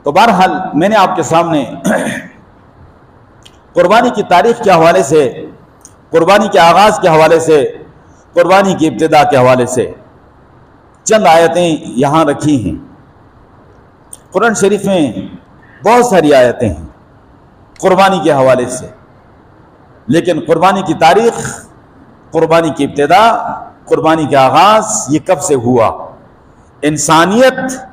तो बहरहाल मैंने आपके सामने कुर्बानी की तारीख के हवाले से, कुर्बानी के आगाज़ के हवाले से, कुर्बानी की इब्तिदा के हवाले से चंद आयतें यहाँ रखी हैं। कुरान शरीफ में बहुत सारी आयतें हैं कुर्बानी के हवाले से, लेकिन कुर्बानी की तारीख, कुर्बानी की इब्तिदा, कुर्बानी का आगाज़ ये कब से हुआ? इंसानियत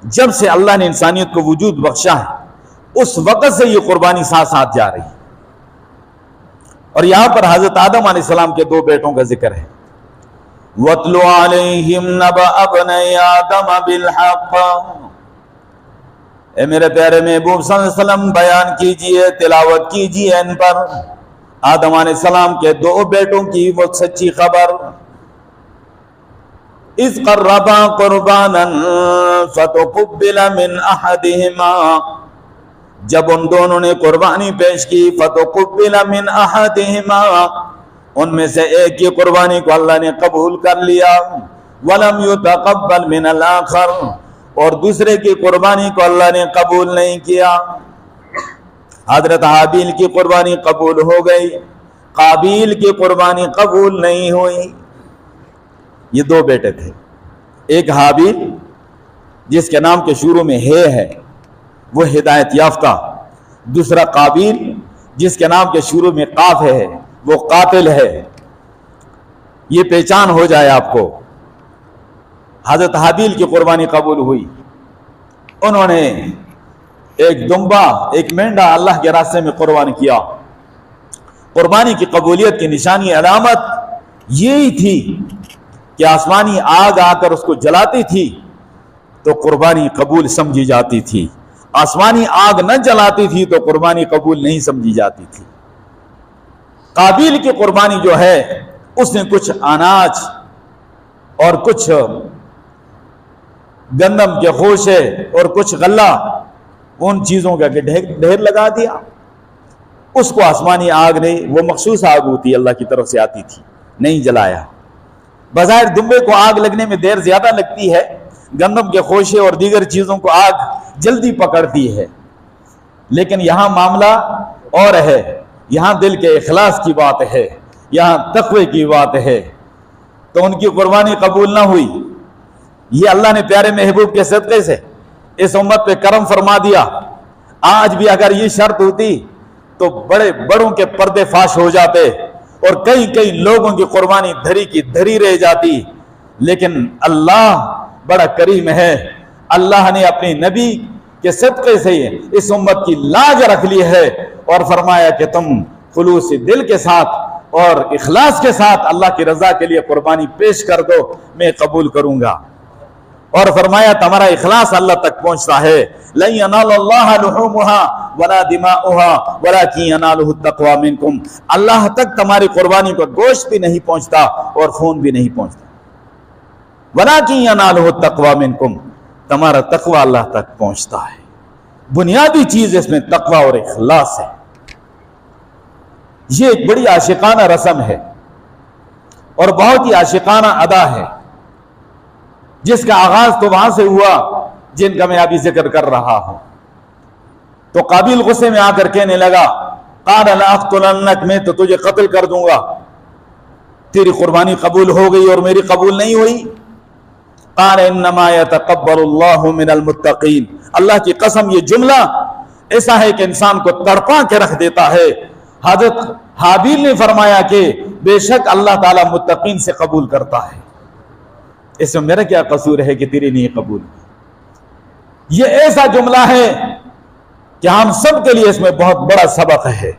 जब से अल्लाह ने इंसानियत को वजूद बख्शा है उस वक़्त से ये कुर्बानी साथ साथ जा रही है। और यहां पर हजरत आदम अलैहिस्सलाम के 2 बेटों का जिक्र है। वत्लु अलैहिम नबअ अब्नई आदम बिल हक़, ए मेरे प्यारे महबूब सल्लल्लाहु अलैहि वसल्लम बयान कीजिए, तिलावत कीजिए इन पर आदम अलैहिस्सलाम के 2 बेटों की वो सच्ची खबर। इस क़र्रबा क़ुरबानन फ़तुक़ुब्बिल मिन अहदिहिमा, जब उन दोनों ने कुर्बानी पेश की, फ़तुक़ुब्बिल मिन अहदिहिमा, उनमें से एक की कुर्बानी को अल्लाह ने कबूल कर लिया, वलम युतक़ब्बल मिनल आख़र, और दूसरे की कुर्बानी को अल्लाह ने कबूल नहीं किया। हज़रत हाबील की कुर्बानी कबूल हो गई, काबील की कुर्बानी कबूल नहीं हुई। ये 2 बेटे थे, एक हाबील जिसके नाम के शुरू में है वो हिदायत याफ्ता, दूसरा काबील जिसके नाम के शुरू में काफ है वो कातिल है। ये पहचान हो जाए आपको। हजरत हाबील की कुर्बानी कबूल हुई, उन्होंने एक दुम्बा, एक मेंढा अल्लाह के रास्ते में कुर्बान किया। कुर्बानी की कबूलियत की निशानी, अलामत यही थी कि आसमानी आग आकर उसको जलाती थी तो कुर्बानी कबूल समझी जाती थी, आसमानी आग न जलाती थी तो कुर्बानी कबूल नहीं समझी जाती थी। काबिल की कुर्बानी जो है उसने कुछ अनाज और कुछ गंदम के खोशे और कुछ गल्ला, उन चीजों का ढेर लगा दिया। उसको आसमानी आग ने, वो मखसूस आग होती अल्लाह की तरफ से आती थी, नहीं जलाया। बज़ाहिर दुम्बे को आग लगने में देर ज्यादा लगती है, गंदम के खोशे और दीगर चीजों को आग जल्दी पकड़ती है, लेकिन यहां मामला और है। यहां दिल के इखलास की बात है, यहां तक़वे की बात है। तो उनकी कुर्बानी कबूल ना हुई। ये अल्लाह ने प्यारे महबूब के सदक़े से इस उम्मत पे करम फरमा दिया। आज भी अगर ये शर्त होती तो बड़े बड़ों के पर्दे फाश हो जाते और कई कई लोगों की कुर्बानी धरी की धरी रह जाती। लेकिन अल्लाह बड़ा करीम है, अल्लाह ने अपने नबी के सदक़े से इस उम्मत की लाज रख ली है और फरमाया कि तुम खुलूस दिल के साथ और इखलास के साथ अल्लाह की रजा के लिए कुर्बानी पेश कर दो, मैं कबूल करूंगा। और फरमाया तुम्हारा इखलास अल्लाह तक पहुंचता है। लन यनालल्लाह लुहूमुहा वला दिमाउहा वलाकिन यनालुहु तक़वा मिनकुम, अल्लाह तक तुम्हारी कुर्बानी का गोश्त भी नहीं पहुंचता और खून भी नहीं पहुंचता। वलाकिन यनालुहु तक़वा मिनकुम, तुम्हारा तक़वा अल्लाह तक पहुंचता है। बुनियादी चीज इसमें तक़वा और इखलास है। ये एक बड़ी आशिकाना रस्म है और बहुत ही आशिकाना अदा है, जिसका आगाज तो वहां से हुआ जिनका मैं अभी जिक्र कर रहा हूं। तो काबिल गुस्से में आकर कहने लगा, क़ाल लअक़्तुलन्नक, मैं तो तुझे कत्ल कर दूंगा। तेरी कुर्बानी कबूल हो गई और मेरी कबूल नहीं हुई। क़ाल इन्नमा यतक़ब्बलुल्लाहु मिनल मुत्तक़ीन, अल्लाह की कसम ये जुमला ऐसा है कि इंसान को तड़पा के रख देता है। हज़रत हाबील ने फरमाया कि बेशक अल्लाह ताला मुत्तक़ीन से कबूल करता है, इसमें मेरा क्या कसूर है कि तेरी नहीं कबूल। ये ऐसा जुमला है कि हम सब के लिए इसमें बहुत बड़ा सबक है।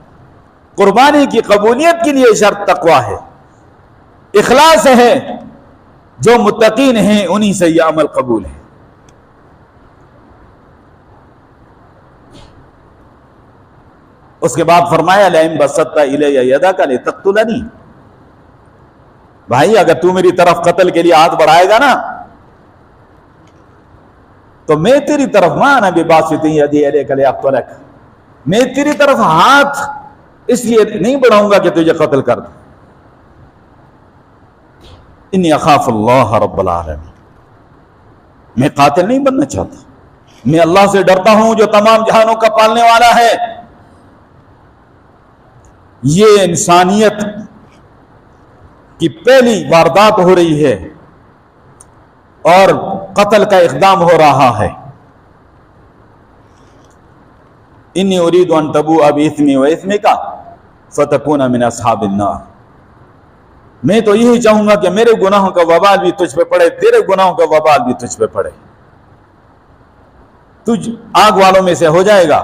कुर्बानी की कबूलियत के लिए शर्त तक़वा है, इखलास है। जो मुत्तकीन हैं उन्हीं से यह अमल कबूल है। उसके बाद फरमाया लइन बसत्ता इलैया यदका लितक़्तुलनी, भाई अगर तू मेरी तरफ कत्ल के लिए हाथ बढ़ाएगा ना तो मैं तेरी तरफ माना बिबासिती यदी अलैका लिअक़्तुलक, मैं तेरी तरफ हाथ इसलिए नहीं बढ़ाऊंगा कि तुझे कत्ल कर दूं। इन्नी अख़ाफ़ुल्लाह रब्बुल आलमीन, मैं कातिल नहीं बनना चाहता, मैं अल्लाह से डरता हूं जो तमाम जहानों का पालने वाला है। ये इंसानियत की पहली वारदात हो रही है और कत्ल का इक़दाम हो रहा है। इन्नी उरीदु अन तबूअ बिइस्मी व इस्मिका फतकूना मिन अस्हाबिन नार। मैं तो यही चाहूंगा कि मेरे गुनाहों का वबाल भी तुझ पे पड़े, तेरे गुनाहों का वबाल भी तुझ पे पड़े, तुझ आग वालों में से हो जाएगा।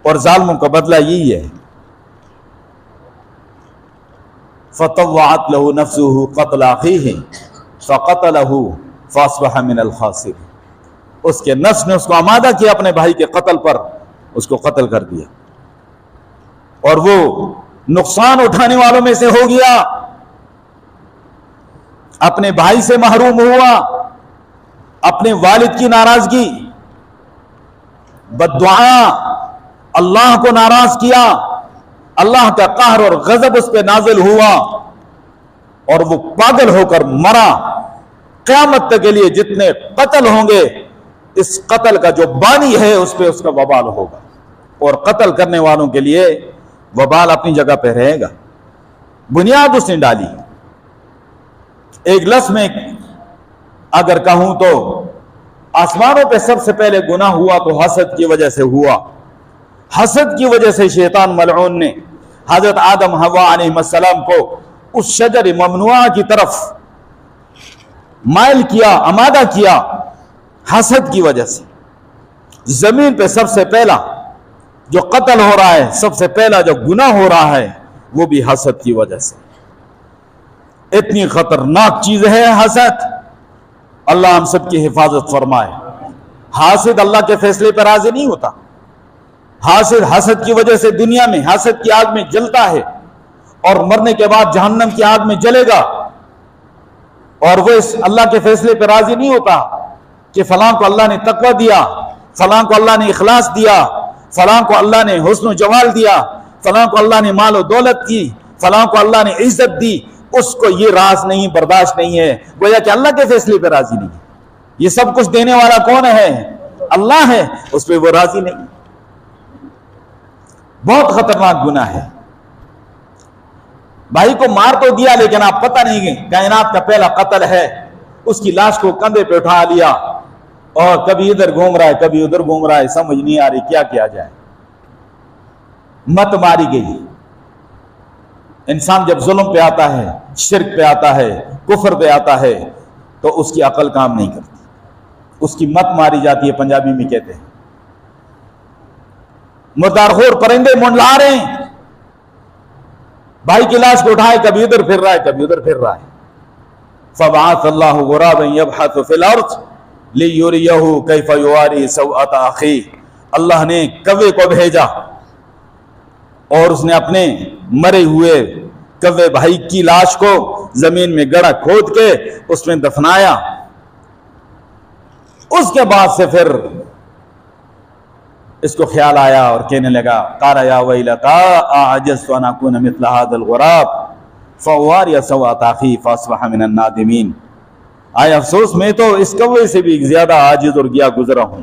और जालिमों का बदला यही है। फतव्वअत लहू नफ्सुहु क़त्ल अख़ीहि फ़क़तलहु फ़अस्बह मिनल ख़ासिरीन। उसके नफ्स ने उसको आमादा किया अपने भाई के कत्ल पर, उसको कत्ल कर दिया और वो नुकसान उठाने वालों में से हो गया। अपने भाई से महरूम हुआ, अपने वालिद की नाराजगी, बद्दुआ, अल्लाह को नाराज किया, अल्लाह का कहर और गजब उस पर नाजिल हुआ और वो पागल होकर मरा। क़यामत तक के लिए जितने कत्ल होंगे, इस कत्ल का जो बानी है उस पर उसका वबाल होगा और कत्ल करने वालों के लिए वबाल अपनी जगह पे रहेगा। बुनियाद उसने डाली। एक लफ्ज़ में अगर कहूं तो आसमानों पे सबसे पहले गुनाह हुआ तो हसद की वजह से हुआ। हसद की वजह से शैतान मलऊन ने हजरत आदम हवा अलैहिस्सलाम को उस शजर ममनुआ की तरफ माइल किया, आमादा किया। हसद की वजह से जमीन पे सबसे पहला जो कत्ल हो रहा है, सबसे पहला जो गुनाह हो रहा है, वो भी हसद की वजह से। इतनी खतरनाक चीज है हसद। अल्लाह हम सब की हिफाजत फरमाए। हासिद अल्लाह के फैसले पर राजी नहीं होता। हासिद हसद की वजह से दुनिया में हसद की आग में जलता है और मरने के बाद जहन्नम की आग में जलेगा। और वो इस अल्लाह के फैसले पर राजी नहीं होता कि फलां को अल्लाह ने तकवा दिया, फलां को अल्लाह ने इखलास दिया, फलां को अल्लाह ने हुस्न जवाल दिया, फलां को अल्लाह ने माल और दौलत की, फलां को अल्लाह ने इज्जत दी। उसको ये राज नहीं, बर्दाश्त नहीं है, गोया कि अल्लाह के फैसले पर राजी नहीं। ये सब कुछ देने वाला कौन है? अल्लाह है, उस पर वो राजी नहीं। बहुत खतरनाक गुनाह है। भाई को मार तो दिया, लेकिन आप पता नहीं कायनात का पहला कत्ल है। उसकी लाश को कंधे पे उठा लिया और कभी इधर घूम रहा है, कभी उधर घूम रहा है, समझ नहीं आ रही क्या किया जाए। मत मारी गई। इंसान जब जुल्म पे आता है, शिर्क पे आता है, कुफर पे आता है, तो उसकी अकल काम नहीं करती, उसकी मत मारी जाती है। पंजाबी में कहते हैं मुर्दारखोर परिंदे मुंडला रहे हैं। भाई की लाश को उठाए, कभी इधर फिर रहा है, कभी उधर फिर रहा है। फबअसल्लाहु गुराबन यबहसु फिल अर्ज़ लियुरियहु कैफ युवारी सवअत अखी। अल्लाह ने कव्वे को भेजा और उसने अपने मरे हुए कव्वे भाई की लाश को जमीन में गड़ा खोद के उसमें दफनाया। उसके बाद से फिर इसको ख्याल आया और कहने लगा, काला या वैलता अअजज़्तु अन अकूना मिस्ल हाज़ल गुराब फअवारिय सवअत अखी फअस्बह मिनन नादिमीन। आय अफसोस, मैं तो इस कव्वे से भी ज्यादा आजिज और गिया गुजरा हूं।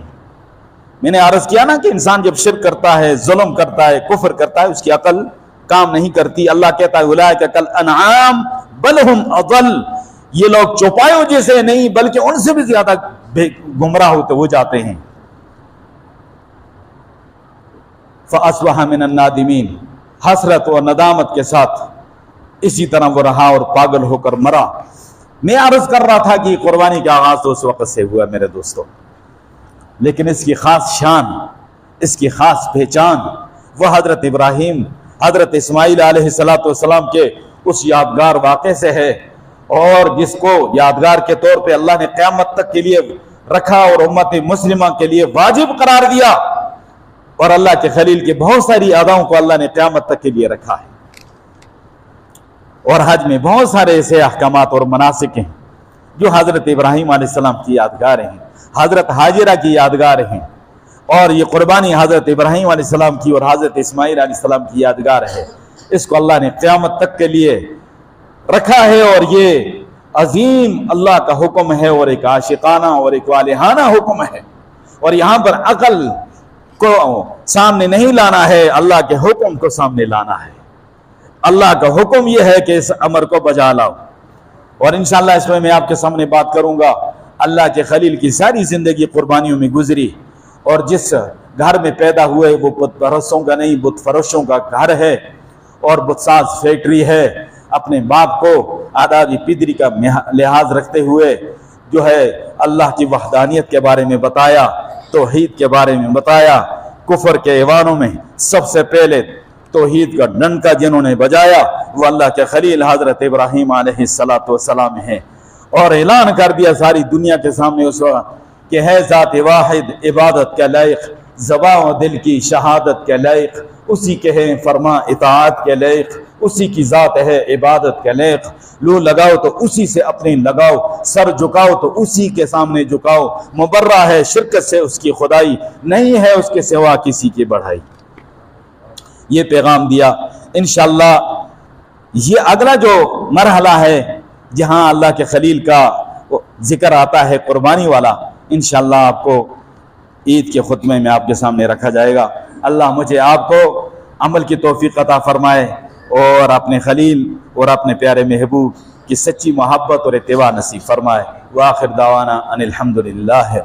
मैंने अर्ज किया ना कि इंसान जब शिर्क करता है, जुल्म करता है, कुफर करता है, उसकी अकल काम नहीं करती। अल्लाह कहता है उलाइका कल अनआम बल हुम अदल। ये लोग चौपायों जैसे नहीं, बल्कि उनसे भी ज्यादा गुमराह होते हो जाते हैं। फअस्बह मिनन नादिमीन। हसरत और नदामत के साथ इसी तरह वो रहा और पागल होकर मरा। मैं अर्ज कर रहा था कि कुर्बानी का आगाज तो उस वक्त से हुआ मेरे दोस्तों, लेकिन इसकी खास शान, इसकी खास पहचान वह हजरत इब्राहिम, हजरत इस्माइल अलैहिस्सलाम के उस यादगार वाक़े से है, और जिसको यादगार के तौर पे अल्लाह ने क़यामत तक के लिए रखा और उम्मत मुस्लिमा के लिए वाजिब करार दिया। और अल्लाह के खलील की बहुत सारी अदाओं को अल्लाह ने क़यामत तक के लिए रखा है। और हज में बहुत सारे ऐसे अहकामात और मनासिक हैं जो हजरत इब्राहिम अलैहिस्सलाम की यादगार हैं, हजरत हाजिरा की यादगार हैं। और ये कुर्बानी हजरत इब्राहिम अलैहिस्सलाम की और हजरत इस्माइल अलैहिस्सलाम की यादगार है। इसको अल्लाह ने क़यामत तक के लिए रखा है और ये अजीम अल्लाह का हुक्म है और एक आशिकाना और एक वालिहाना हुक्म है। और यहाँ पर अकल को सामने नहीं लाना है, अल्लाह के हुक्म को सामने लाना है। अल्लाह का हुक्म यह है कि इस अमर को बजा लाओ। और इंशाअल्लाह इसमें मैं आपके सामने बात करूंगा, अल्लाह के खलील की सारी जिंदगी कुर्बानियों में गुजरी, और जिस घर में पैदा हुए वो बुत परस्तों का नहीं, बुत फरोशों का घर है और बुतसाज फैक्ट्री है। अपने बाप को आदादी पिदरी का लिहाज रखते हुए जो है अल्लाह की वहदानियत के बारे में बताया, तौहीद के बारे में बताया। कुफर के ऐवानों में सबसे पहले तौहीद का डंका जिन्होंने बजाया वो अल्लाह के खलील हजरत इब्राहीम अलैहिस्सलातु वस्सलाम है, और ऐलान कर दिया सारी दुनिया के सामने उस वक्त कि है ज़ात वाहिद इबादत के लायक, ज़बान और दिल की शहादत के लायक, उसी के हैं फरमा इताअत के लायक, उसी की ज़ात है इबादत के लायक। लो लगाओ तो उसी से अपने लगाओ, सर झुकाओ तो उसी के सामने झुकाओ। मुबर्रा है शिरकत से उसकी खुदाई, नहीं है उसके सिवा किसी की बढ़ाई। ये पैगाम दिया। इंशाअल्लाह ये अगला जो मरहला है जहाँ अल्लाह के खलील का जिक्र आता है कुर्बानी वाला, इंशाअल्लाह आपको ईद के खुतमे में आपके सामने रखा जाएगा। अल्लाह मुझे आपको अमल की तौफीक अता फरमाए और अपने खलील और अपने प्यारे महबूब की सच्ची मोहब्बत और इत्तिबा नसीब फरमाए। व आखिर दावाना अनिल हम्दुलिल्लाह।